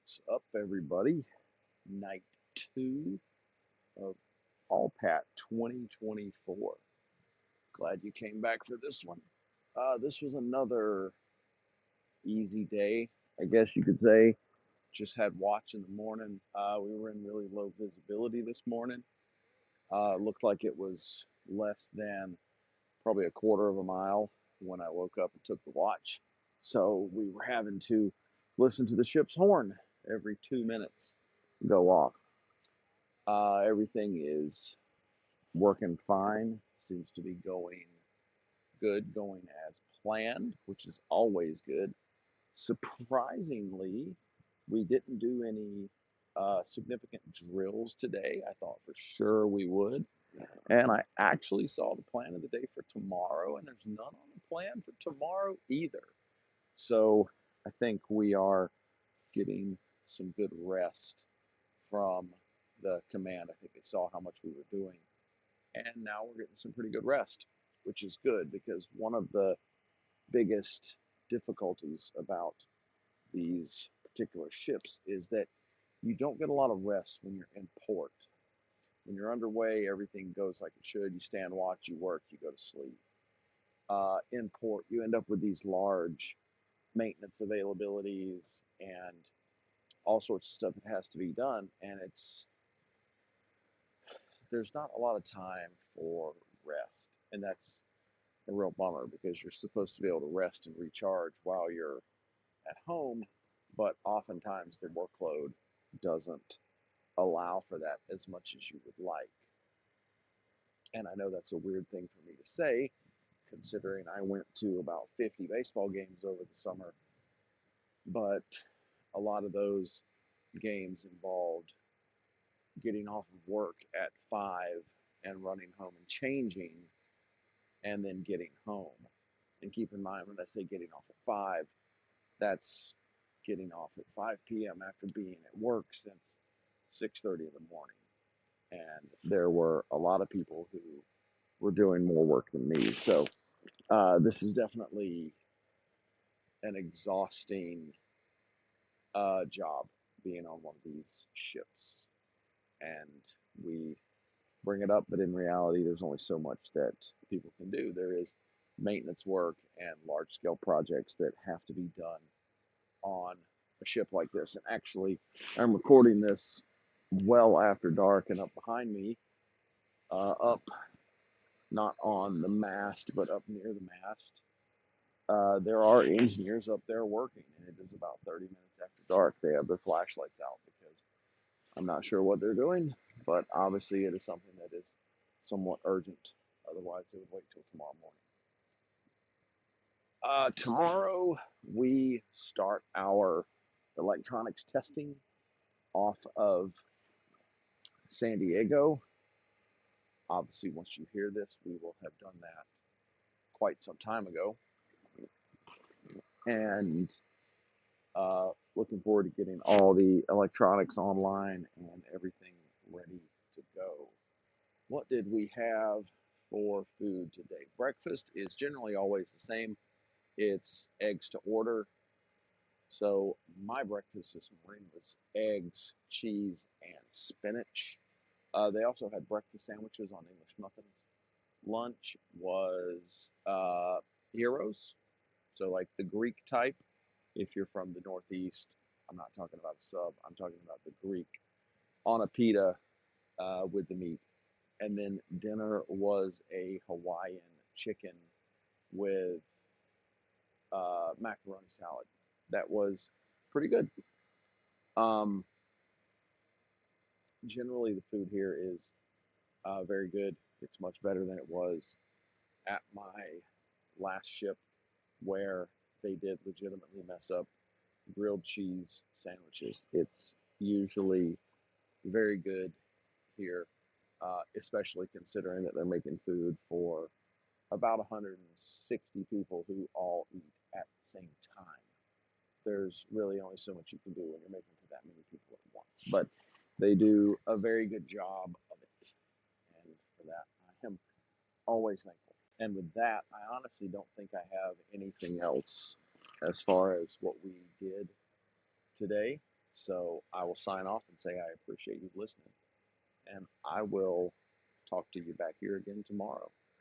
What's up, everybody? Night 2 of ALPAT 2024. Glad you came back for this one. This was another easy day, I guess you could say. Just had watch in the morning. We were in really low visibility this morning. Looked like it was less than probably a quarter of a mile when I woke up and took the watch. So we were having to listen to the ship's horn every 2 minutes go off. Everything is working fine, seems to be going good, going as planned, which is always good. Surprisingly, we didn't do any significant drills today. I thought for sure we would. And I actually saw the plan of the day for tomorrow, and there's none on the plan for tomorrow either. So I think we are getting some good rest from the command. I think they saw how much we were doing. And now we're getting some pretty good rest, which is good because one of the biggest difficulties about these particular ships is that you don't get a lot of rest when you're in port. When you're underway, everything goes like it should. You stand watch, you work, you go to sleep. In port, you end up with these large maintenance availabilities and all sorts of stuff that has to be done. And there's not a lot of time for rest. And that's a real bummer because you're supposed to be able to rest and recharge while you're at home, but oftentimes the workload doesn't allow for that as much as you would like. And I know that's a weird thing for me to say, considering I went to about 50 baseball games over the summer, but a lot of those games involved getting off of work at 5 and running home and changing and then getting home. And keep in mind, when I say getting off at 5, that's getting off at 5 p.m. after being at work since 6:30 in the morning. And there were a lot of people who were doing more work than me. So this is definitely an exhausting job being on one of these ships. And we bring it up, but in reality, there's only so much that people can do. There is maintenance work and large scale projects that have to be done on a ship like this. And actually, I'm recording this well after dark, and up behind me, up not on the mast, but up near the mast, there are engineers up there working, and it is about 30 minutes after dark. They have their flashlights out because I'm not sure what they're doing, but obviously it is something that is somewhat urgent. Otherwise, they would wait till tomorrow morning. Tomorrow, we start our electronics testing off of San Diego. Obviously, once you hear this, we will have done that quite some time ago. And looking forward to getting all the electronics online and everything ready to go. What did we have for food today? Breakfast is generally always the same. It's eggs to order. So my breakfast this morning was eggs, cheese, and spinach. They also had breakfast sandwiches on English muffins. Lunch was gyros, so like the Greek type. If you're from the Northeast, I'm not talking about a sub. I'm talking about the Greek on a pita with the meat. And then dinner was a Hawaiian chicken with macaroni salad. That was pretty good. Um, Generally, the food here is very good. It's much better than it was at my last ship where they did legitimately mess up grilled cheese sandwiches. It's usually very good here, especially considering that they're making food for about 160 people who all eat at the same time. There's really only so much you can do when you're making for that many people at once. But they do a very good job of it. And for that, I am always thankful. And with that, I honestly don't think I have anything else as far as what we did today. So I will sign off and say I appreciate you listening, and I will talk to you back here again tomorrow.